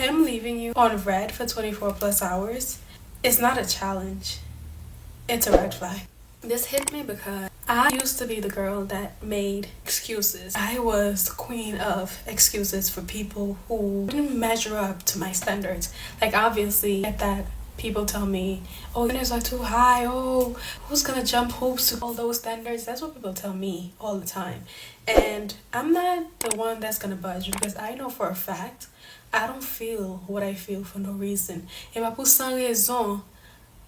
him leaving you on red for 24 plus hours is not a challenge. It's a red flag. This hit me because I used to be the girl that made excuses. I was the queen of excuses for people who didn't measure up to my standards. Like, obviously, at that, people tell me, oh, standards are too high. Oh, who's gonna jump hoops to all those standards? That's what people tell me all the time. And I'm not the one that's gonna budge, because I know for a fact I don't feel what I feel for no reason. Et pas pour sans raison.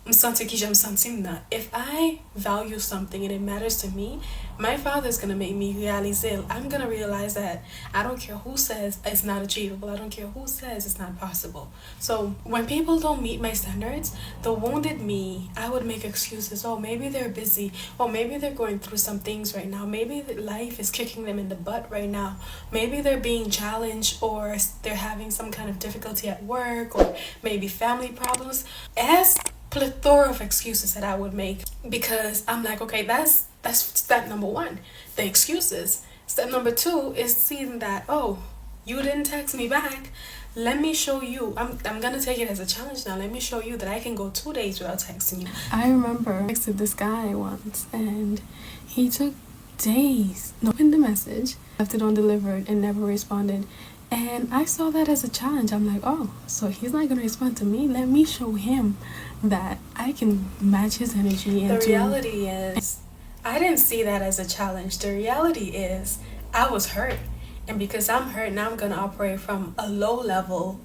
If I value something and it matters to me, my father's gonna make me realize it. I'm gonna realize that I don't care who says it's not achievable. I don't care who says it's not possible. So when people don't meet my standards, the wounded me, I would make excuses. Oh, maybe they're busy. Oh, maybe they're going through some things right now. Maybe life is kicking them in the butt right now. Maybe they're being challenged, or they're having some kind of difficulty at work, or maybe family problems. As plethora of excuses that I would make, because I'm like, okay, that's step number one, the excuses. Step number two is seeing that, oh, you didn't text me back. Let me show you. I'm gonna take it as a challenge now. Let me show you that I can go 2 days without texting you. I remember I texted this guy once, and he took days. Opened the message, left it undelivered, and never responded. And I saw that as a challenge. I'm like, oh, so he's not gonna respond to me. Let me show him that I can match his energy. The reality is, I didn't see that as a challenge. The reality is, I was hurt. And because I'm hurt, now I'm gonna operate from a low level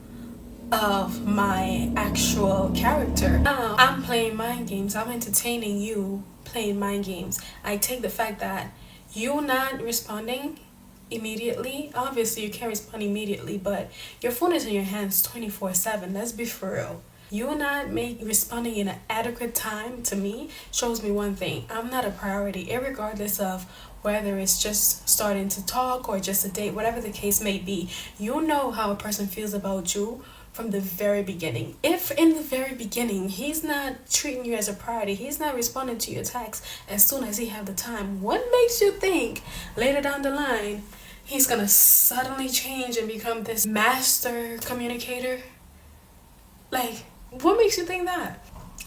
of my actual character. Now I'm playing mind games. I'm entertaining you playing mind games. I take the fact that you not responding immediately, obviously you can't respond immediately, but your phone is in your hands 24/7. Let's be for real. You not responding in an adequate time to me shows me one thing: I'm not a priority, irregardless of whether it's just starting to talk or just a date, whatever the case may be. You know how a person feels about you from the very beginning. If in the very beginning he's not treating you as a priority, he's not responding to your text as soon as he have the time, what makes you think later down the line he's gonna suddenly change and become this master communicator? Like, what makes you think that?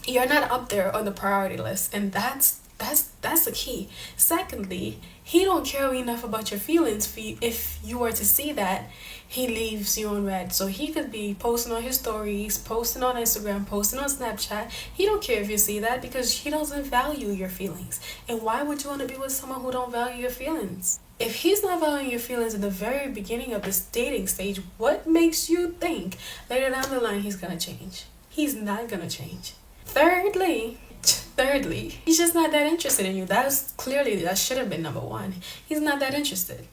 You're not up there on the priority list, and that's the key. Secondly, he don't care enough about your feelings for you, if you were to see that he leaves you on red. So he could be posting on his stories, posting on Instagram, posting on Snapchat. He don't care if you see that, because he doesn't value your feelings. And why would you want to be with someone who don't value your feelings? If he's not valuing your feelings in the very beginning of this dating stage, what makes you think later down the line he's gonna change? He's not gonna change. Thirdly, he's just not that interested in you. That should have been number one. He's not that interested.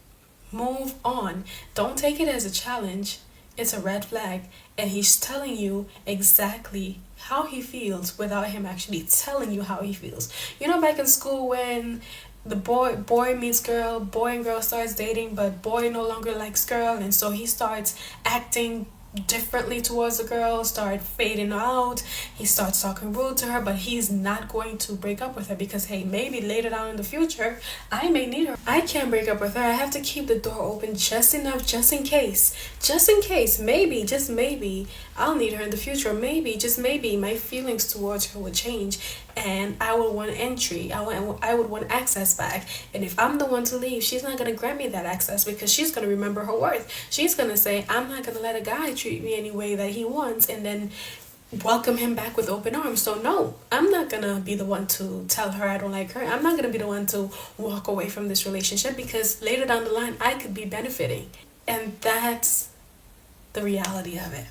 Move on. Don't take it as a challenge. It's a red flag. And he's telling you exactly how he feels without him actually telling you how he feels. You know, back in school when the boy meets girl, boy and girl starts dating, but boy no longer likes girl, and so he starts acting differently towards the girl, start fading out. He starts talking rude to her, but he's not going to break up with her because, hey, maybe later down in the future I may need her. I can't break up with her. I have to keep the door open just enough, just in case, maybe, just maybe I'll need her in the future. Maybe, just maybe, my feelings towards her would change and I would want entry. I would want access back. And if I'm the one to leave, she's not going to grant me that access, because she's going to remember her worth. She's going to say, I'm not going to let a guy treat me any way that he wants and then welcome him back with open arms. So no, I'm not going to be the one to tell her I don't like her. I'm not going to be the one to walk away from this relationship, because later down the line I could be benefiting. And that's the reality of it.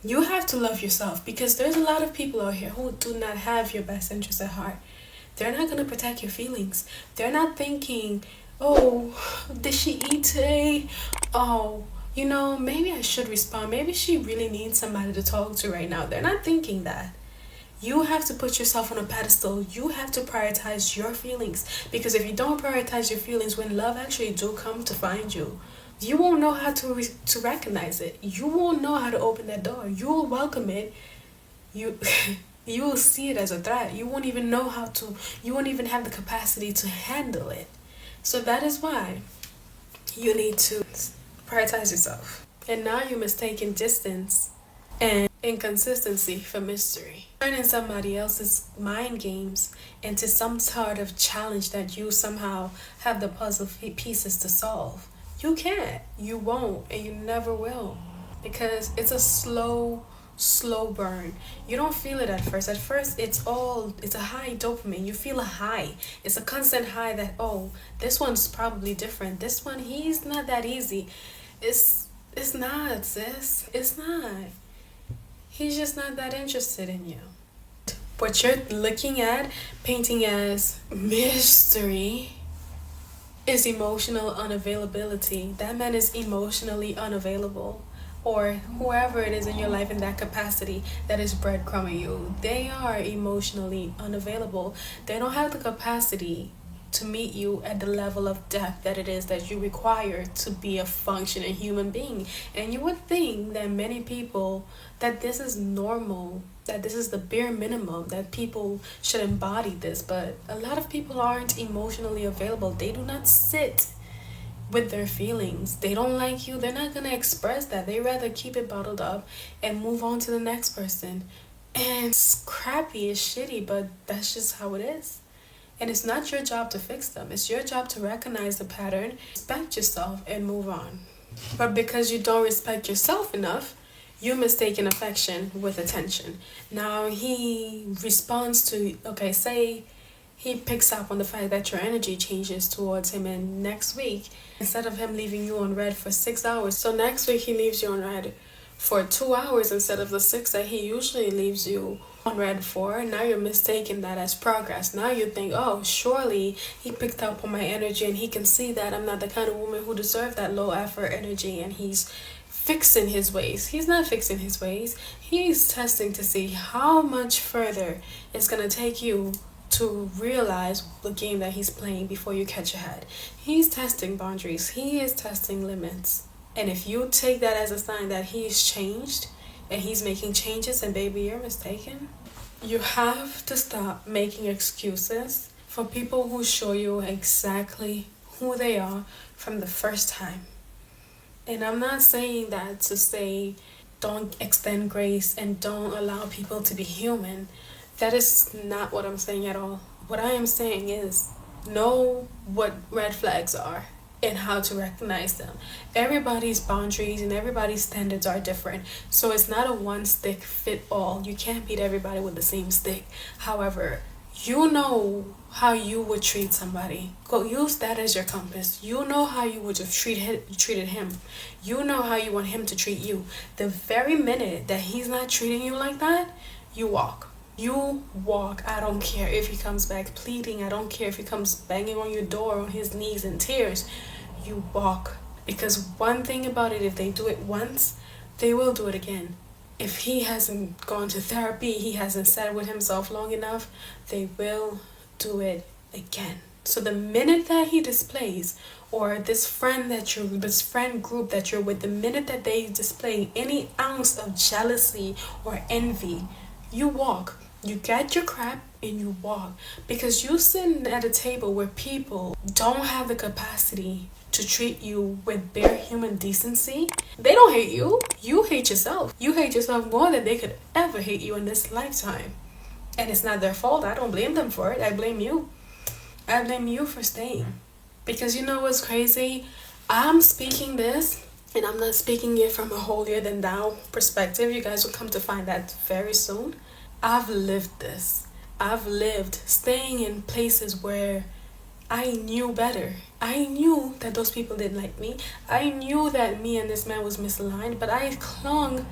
You have to love yourself, because there's a lot of people out here who do not have your best interest at heart. They're not going to protect your feelings. They're not thinking, oh, did she eat today? Oh, you know, maybe I should respond. Maybe she really needs somebody to talk to right now. They're not thinking that. You have to put yourself on a pedestal. You have to prioritize your feelings, because if you don't prioritize your feelings, when love actually do come to find you, you won't know how to recognize it. You won't know how to open that door. You will welcome it. You will see it as a threat. You won't even know how to. You won't even have the capacity to handle it. So that is why you need to prioritize yourself. And now you're mistaking distance and inconsistency for mystery. Turning somebody else's mind games into some sort of challenge that you somehow have the puzzle pieces to solve. You can't, you won't, and you never will. Because it's a slow burn. You don't feel it at first. At first, it's a high dopamine. You feel a high. It's a constant high that, oh, this one's probably different. This one, he's not that easy. It's not, sis. It's not. He's just not that interested in you. What you're looking at, painting as mystery, is emotional unavailability. That man is emotionally unavailable. Or whoever it is in your life in that capacity that is breadcrumbing you, they are emotionally unavailable. They don't have the capacity to meet you at the level of depth that it is that you require to be a functioning human being. And you would think that many people, that this is normal, that this is the bare minimum, that people should embody this, but a lot of people aren't emotionally available. They do not sit with their feelings. They don't like you, they're not gonna express that. They rather keep it bottled up and move on to the next person. And it's crappy, it's shitty, but that's just how it is. And it's not your job to fix them. It's your job to recognize the pattern, respect yourself, and move on. But because you don't respect yourself enough, you mistaken affection with attention. Now he responds to, okay, say he picks up on the fact that your energy changes towards him, and next week, instead of him leaving you on red for 6 hours, so next week he leaves you on red for 2 hours instead of the 6 that he usually leaves you on red for. Now you're mistaking that as progress. Now you think, oh, surely he picked up on my energy and he can see that I'm not the kind of woman who deserves that low effort energy, and he's fixing his ways. He's not fixing his ways. He's testing to see how much further it's gonna take you to realize the game that he's playing before you catch ahead. He's testing boundaries. He is testing limits. And if you take that as a sign that he's changed and he's making changes, and baby, you're mistaken. You have to stop making excuses for people who show you exactly who they are from the first time. And I'm not saying that to say don't extend grace and don't allow people to be human. That is not what I'm saying at all. What I am saying is know what red flags are and how to recognize them. Everybody's boundaries and everybody's standards are different. So it's not a one stick fit all. You can't beat everybody with the same stick. However, you know how you would treat somebody. Go use that as your compass. You know how you would have treated him. You know how you want him to treat you. The very minute that he's not treating you like that, you walk. You walk. I don't care if he comes back pleading. I don't care if he comes banging on your door on his knees in tears. You walk. Because one thing about it, if they do it once, they will do it again. If he hasn't gone to therapy, he hasn't sat with himself long enough, they will do it again. So the minute that he displays, or this friend group that you're with, the minute that they display any ounce of jealousy or envy, you walk. You get your crap and you walk. Because you sitting at a table where people don't have the capacity to treat you with bare human decency. They don't hate you. You hate yourself. You hate yourself more than they could ever hate you in this lifetime. And it's not their fault. I don't blame them for it. I blame you. I blame you for staying. Because you know what's crazy? I'm speaking this, and I'm not speaking it from a holier than thou perspective. You guys will come to find that very soon. I've lived this. I've lived staying in places where I knew better. I knew that those people didn't like me. I knew that me and this man was misaligned, but I cling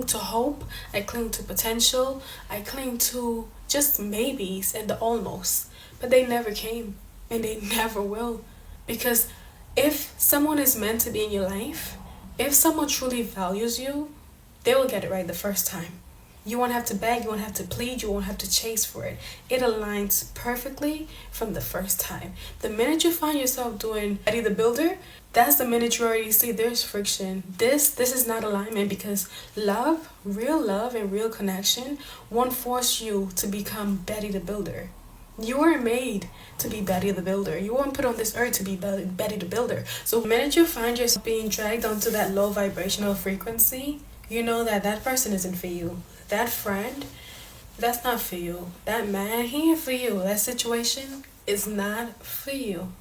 to hope. I cling to potential. I cling to just maybes and the almost. But they never came, and they never will. Because if someone is meant to be in your life, if someone truly values you, they will get it right the first time. You won't have to beg, you won't have to plead, you won't have to chase for it. It aligns perfectly from the first time. The minute you find yourself doing Eddie the Builder, that's the minute you already see there's friction. This is not alignment, because love and real connection won't force you to become Betty the Builder. You were made to be Betty the Builder. You weren't put on this earth to be Betty the Builder. So the minute you find yourself being dragged onto that low vibrational frequency, you know that that person isn't for you. That friend, that's not for you. That man, he ain't for you. That situation is not for you.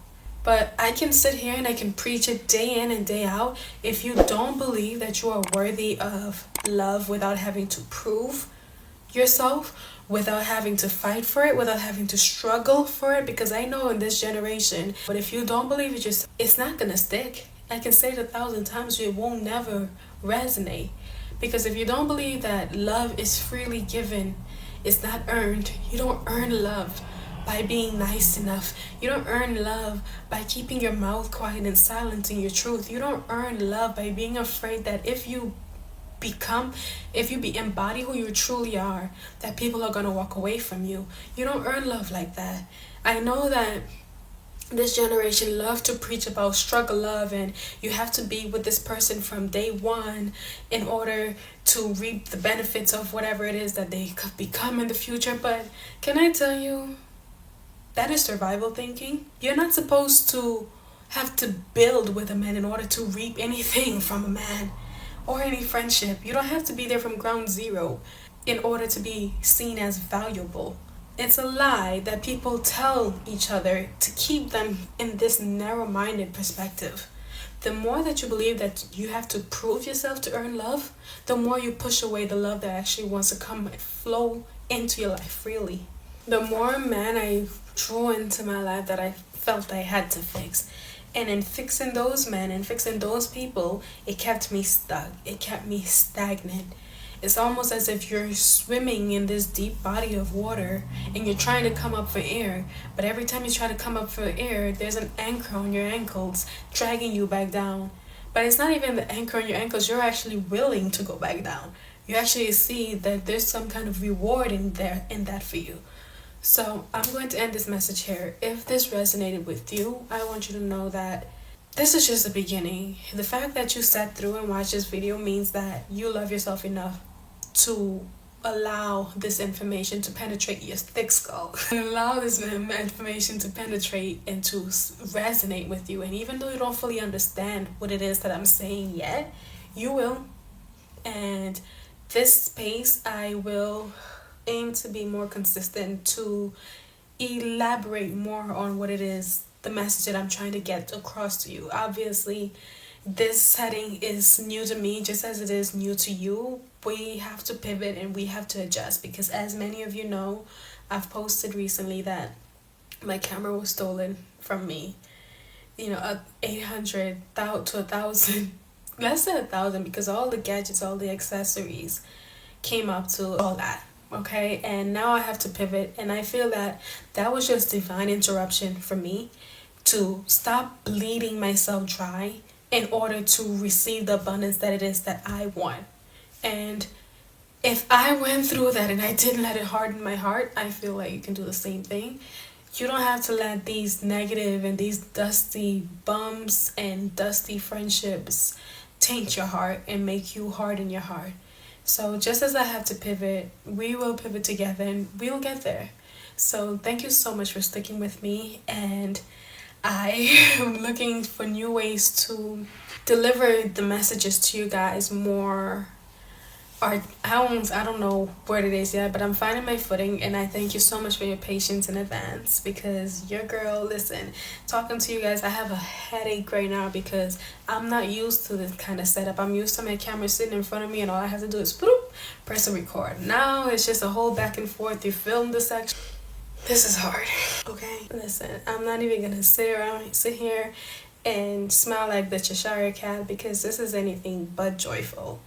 But I can sit here and I can preach it day in and day out. If you don't believe that you are worthy of love without having to prove yourself, without having to fight for it, without having to struggle for it, because I know in this generation, but if you don't believe it yourself, it's not gonna stick. I can say it 1,000 times, it won't never resonate. Because if you don't believe that love is freely given, it's not earned. You don't earn love by being nice enough. You don't earn love by keeping your mouth quiet and silencing your truth. You don't earn love by being afraid that if you embody who you truly are, that people are gonna walk away from you. You don't earn love like that. I know that this generation love to preach about struggle love, and you have to be with this person from day one in order to reap the benefits of whatever it is that they could become in the future. But can I tell you, that is survival thinking. You're not supposed to have to build with a man in order to reap anything from a man or any friendship. You don't have to be there from ground zero in order to be seen as valuable. It's a lie that people tell each other to keep them in this narrow-minded perspective. The more that you believe that you have to prove yourself to earn love, the more you push away the love that actually wants to come and flow into your life freely. The more men I drew into my life that I felt I had to fix. And in fixing those men and fixing those people, it kept me stuck. It kept me stagnant. It's almost as if you're swimming in this deep body of water and you're trying to come up for air. But every time you try to come up for air, there's an anchor on your ankles dragging you back down. But it's not even the anchor on your ankles. You're actually willing to go back down. You actually see that there's some kind of reward in that for you. So I'm going to end this message here. If this resonated with you, I want you to know that this is just the beginning. The fact that you sat through and watched this video means that you love yourself enough to allow this information to penetrate your thick skull. Allow this information to penetrate and to resonate with you. And even though you don't fully understand what it is that I'm saying yet, you will. And this space, I will aim to be more consistent, to elaborate more on what it is, the message that I'm trying to get across to you. Obviously, this setting is new to me just as it is new to you. We have to pivot and we have to adjust because, as many of you know, I've posted recently that my camera was stolen from me. 800 to 1,000, less than 1,000, because all the gadgets, all the accessories came up to all that. Okay, and now I have to pivot, and I feel that was just divine interruption for me to stop bleeding myself dry in order to receive the abundance that it is that I want. And if I went through that and I didn't let it harden my heart, I feel like you can do the same thing. You don't have to let these negative and these dusty bumps and dusty friendships taint your heart and make you harden your heart. So just as I have to pivot, we will pivot together and we'll get there. So thank you so much for sticking with me, and I am looking for new ways to deliver the messages to you guys more. Or I don't know what it is yet, but I'm finding my footing, and I thank you so much for your patience in advance, because your girl, listen, talking to you guys, I have a headache right now because I'm not used to this kind of setup. I'm used to my camera sitting in front of me and all I have to do is press and record. Now it's just a whole back and forth. You film the section. This is hard. Okay, listen, I'm not even gonna sit here and smile like the Cheshire Cat, because this is anything but joyful.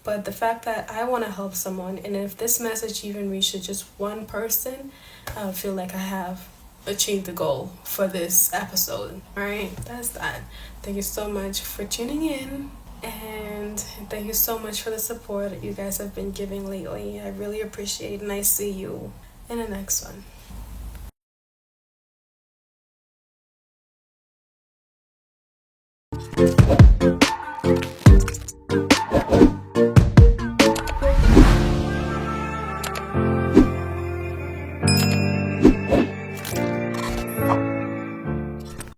But the fact that I want to help someone, and if this message even reaches just one person, I feel like I have achieved the goal for this episode. Alright, that's that. Thank you so much for tuning in, and thank you so much for the support that you guys have been giving lately. I really appreciate it, and I see you in the next one.